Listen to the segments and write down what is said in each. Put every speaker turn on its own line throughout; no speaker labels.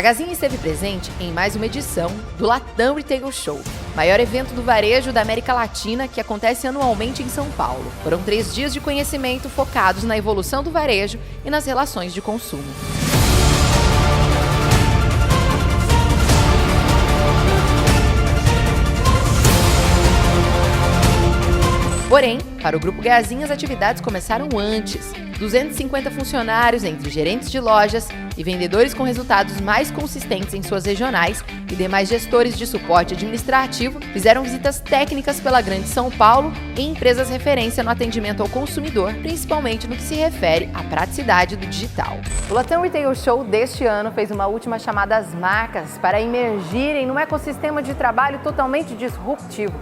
A Gazinha esteve presente em mais uma edição do Latam Retail Show, maior evento do varejo da América Latina que acontece anualmente em São Paulo. Foram 3 dias de conhecimento focados na evolução do varejo e nas relações de consumo. Porém, para o Grupo Gazinha, as atividades começaram antes. 250 funcionários, entre gerentes de lojas e vendedores com resultados mais consistentes em suas regionais e demais gestores de suporte administrativo, fizeram visitas técnicas pela Grande São Paulo em empresas referência no atendimento ao consumidor, principalmente no que se refere à praticidade do digital. O Latam Retail Show deste ano fez uma última chamada às marcas para emergirem num ecossistema de trabalho totalmente disruptivo.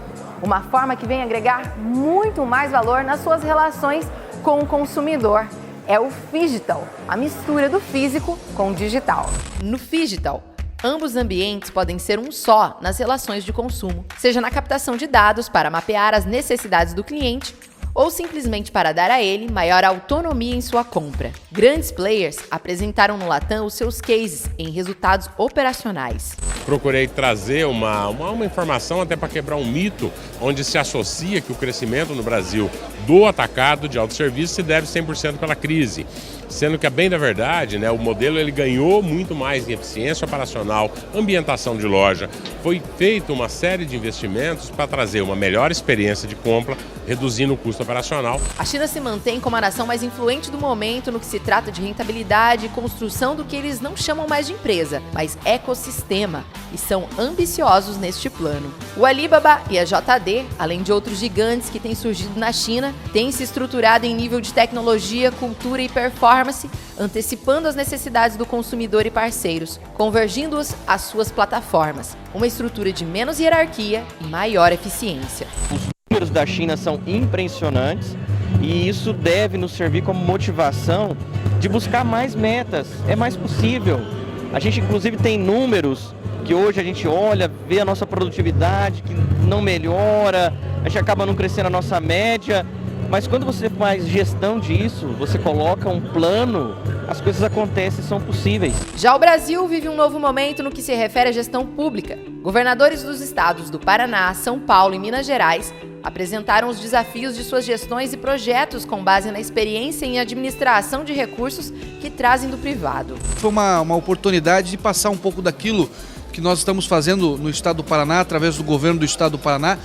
Uma forma que vem agregar muito mais valor nas suas relações com o consumidor. É o Phygital, a mistura do físico com o digital. No Phygital, ambos ambientes podem ser um só nas relações de consumo, seja na captação de dados para mapear as necessidades do cliente ou simplesmente para dar a ele maior autonomia em sua compra. Grandes players apresentaram no Latam os seus cases em resultados operacionais.
Procurei trazer uma informação até para quebrar um mito onde se associa que o crescimento no Brasil do atacado de autosserviço se deve 100% pela crise. Sendo que, a bem da verdade, o modelo ele ganhou muito mais em eficiência operacional, ambientação de loja. Foi feita uma série de investimentos para trazer uma melhor experiência de compra, reduzindo o custo operacional.
A China se mantém como a nação mais influente do momento no que se trata de rentabilidade e construção do que eles não chamam mais de empresa, mas ecossistema, e são ambiciosos neste plano. O Alibaba e a JD, além de outros gigantes que têm surgido na China, têm se estruturado em nível de tecnologia, cultura e performance, antecipando as necessidades do consumidor e parceiros, convergindo-os às suas plataformas. Uma estrutura de menos hierarquia e maior eficiência.
Os números da China são impressionantes e isso deve nos servir como motivação de buscar mais metas. É mais possível. A gente inclusive tem números que hoje a gente olha, vê a nossa produtividade que não melhora, a gente acaba não crescendo a nossa média. Mas quando você faz gestão disso, você coloca um plano, as coisas acontecem, são possíveis.
Já o Brasil vive um novo momento no que se refere à gestão pública. Governadores dos estados do Paraná, São Paulo e Minas Gerais apresentaram os desafios de suas gestões e projetos com base na experiência em administração de recursos que trazem do privado.
Foi uma oportunidade de passar um pouco daquilo que nós estamos fazendo no estado do Paraná, através do governo do estado do Paraná,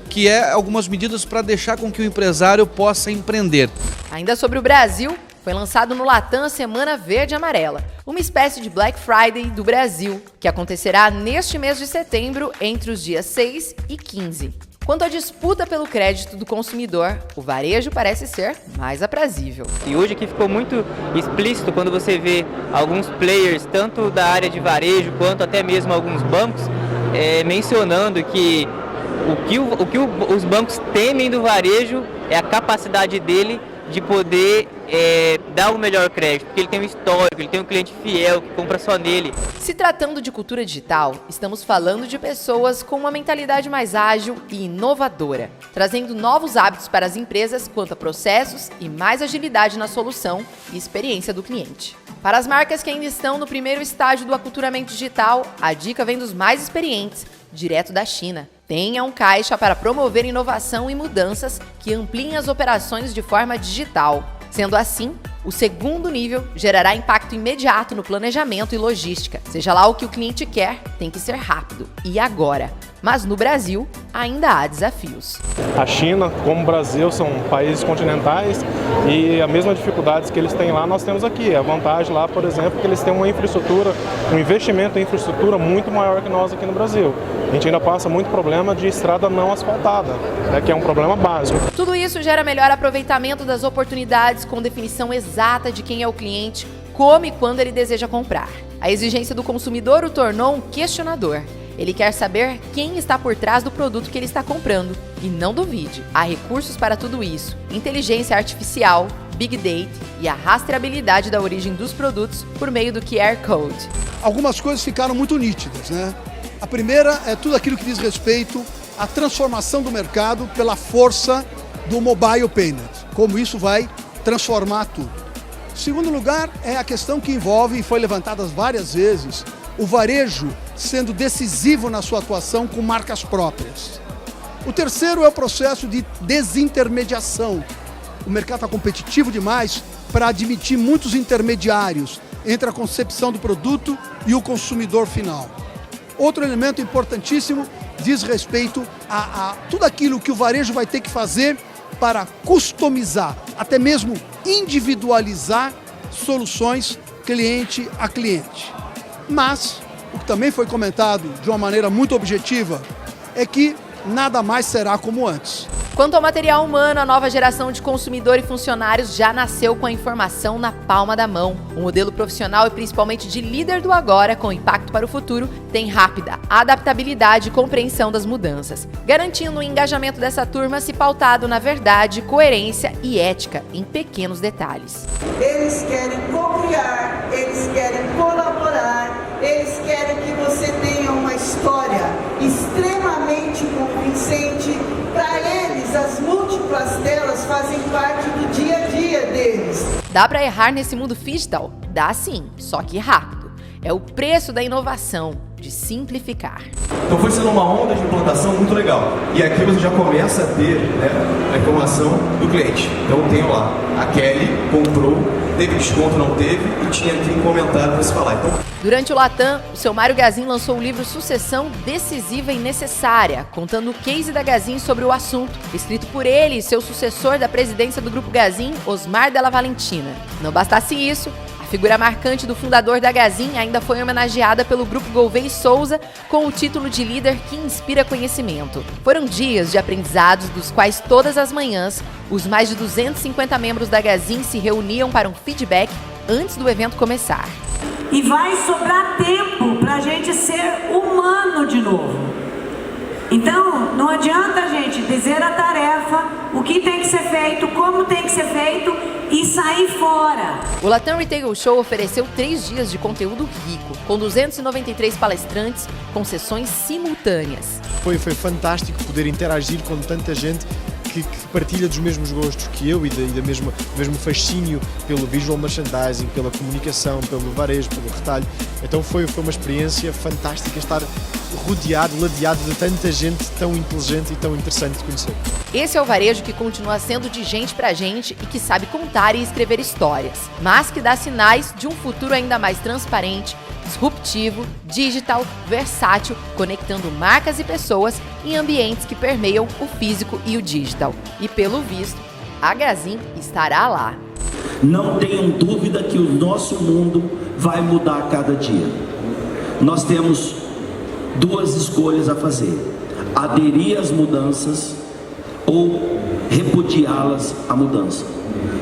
que é algumas medidas para deixar com que o empresário possa empreender.
Ainda sobre o Brasil, foi lançado no Latam a Semana Verde e Amarela, uma espécie de Black Friday do Brasil, que acontecerá neste mês de setembro entre os dias 6 e 15. Quanto à disputa pelo crédito do consumidor, o varejo parece ser mais aprazível.
E hoje aqui ficou muito explícito quando você vê alguns players, tanto da área de varejo quanto até mesmo alguns bancos, mencionando que o que os bancos temem do varejo é a capacidade dele de poder dar o melhor crédito, porque ele tem um histórico, ele tem um cliente fiel que compra só nele.
Se tratando de cultura digital, estamos falando de pessoas com uma mentalidade mais ágil e inovadora, trazendo novos hábitos para as empresas quanto a processos e mais agilidade na solução e experiência do cliente. Para as marcas que ainda estão no primeiro estágio do aculturamento digital, a dica vem dos mais experientes, direto da China. Tenha um caixa para promover inovação e mudanças que ampliem as operações de forma digital. Sendo assim, o segundo nível gerará impacto imediato no planejamento e logística. Seja lá o que o cliente quer, tem que ser rápido e agora. Mas no Brasil, ainda há desafios.
A China, como o Brasil, são países continentais e a mesma dificuldades que eles têm lá, nós temos aqui. A vantagem lá, por exemplo, é que eles têm uma infraestrutura, um investimento em infraestrutura muito maior que nós aqui no Brasil. A gente ainda passa muito problema de estrada não asfaltada, que é um problema básico.
Tudo isso gera melhor aproveitamento das oportunidades com definição exata de quem é o cliente, como e quando ele deseja comprar. A exigência do consumidor o tornou um questionador. Ele quer saber quem está por trás do produto que ele está comprando. E não duvide, há recursos para tudo isso. Inteligência artificial, Big Data e a rastreabilidade da origem dos produtos por meio do QR Code.
Algumas coisas ficaram muito nítidas, A primeira é tudo aquilo que diz respeito à transformação do mercado pela força do mobile payment. Como isso vai transformar tudo. Segundo lugar, é a questão que envolve, e foi levantada várias vezes, o varejo sendo decisivo na sua atuação com marcas próprias. O terceiro é o processo de desintermediação. O mercado está competitivo demais para admitir muitos intermediários entre a concepção do produto e o consumidor final. Outro elemento importantíssimo diz respeito a tudo aquilo que o varejo vai ter que fazer para customizar, até mesmo individualizar soluções cliente a cliente. Mas, o que também foi comentado de uma maneira muito objetiva, é que nada mais será como antes.
Quanto ao material humano, a nova geração de consumidor e funcionários já nasceu com a informação na palma da mão. O modelo profissional e principalmente de líder do agora, com impacto para o futuro, tem rápida adaptabilidade e compreensão das mudanças, garantindo o engajamento dessa turma se pautado na verdade, coerência e ética em pequenos detalhes.
Eles querem co-criar, eles querem colaborar, eles querem que você tenha uma história extremamente convincente. Para eles, as múltiplas telas fazem parte do dia a dia deles.
Dá para errar nesse mundo digital? Dá sim, só que rápido. É o preço da inovação, de simplificar.
Então foi sendo uma onda de implantação muito legal. E aqui você já começa a ter, né, a informação do cliente. Então tem lá, a Kelly comprou, teve desconto, não teve, e tinha aqui um comentário para se falar. Então...
Durante o Latam, o seu Mário Gazin lançou o livro Sucessão Decisiva e Necessária, contando o case da Gazin sobre o assunto, escrito por ele e seu sucessor da presidência do Grupo Gazin, Osmar Della Valentina. Não bastasse isso, a figura marcante do fundador da Gazin ainda foi homenageada pelo Grupo Gouveia e Souza com o título de líder que inspira conhecimento. Foram dias de aprendizados dos quais todas as manhãs os mais de 250 membros da Gazin se reuniam para um feedback antes do evento começar.
E vai sobrar tempo para a gente ser humano de novo. Então, não adianta a gente dizer a tarefa, o que tem que ser feito, como tem que ser feito e sair fora.
O Latam Retail Show ofereceu 3 dias de conteúdo rico, com 293 palestrantes, com sessões simultâneas.
Foi fantástico poder interagir com tanta gente que partilha dos mesmos gostos que eu e do mesmo fascínio pelo visual merchandising, pela comunicação, pelo varejo, pelo retalho. Então foi uma experiência fantástica estar ladeado de tanta gente tão inteligente e tão interessante de conhecer.
Esse é o varejo que continua sendo de gente pra gente e que sabe contar e escrever histórias, mas que dá sinais de um futuro ainda mais transparente, disruptivo, digital, versátil, conectando marcas e pessoas em ambientes que permeiam o físico e o digital. E pelo visto, a Gazin estará lá.
Não tenham dúvida que o nosso mundo vai mudar a cada dia. Nós temos 2 escolhas a fazer: aderir às mudanças ou repudiá-las à mudança.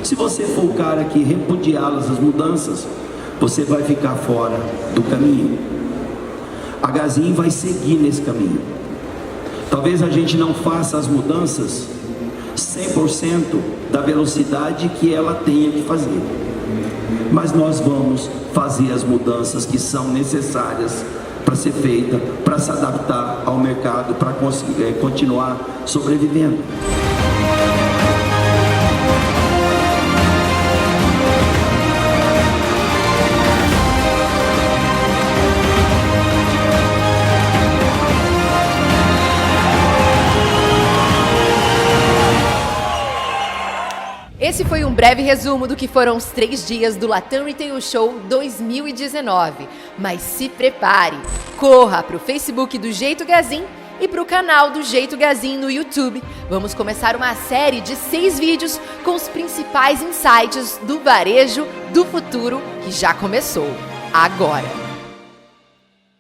Se você for o cara que repudiá-las às mudanças, você vai ficar fora do caminho. A Gazin vai seguir nesse caminho. Talvez a gente não faça as mudanças 100% da velocidade que ela tenha que fazer, mas nós vamos fazer as mudanças que são necessárias para ser feita, para se adaptar ao mercado, para continuar sobrevivendo.
Esse foi um breve resumo do que foram os 3 dias do Latam Retail Show 2019. Mas se prepare, corra para o Facebook do Jeito Gazin e para o canal do Jeito Gazin no YouTube. Vamos começar uma série de 6 vídeos com os principais insights do varejo do futuro que já começou agora.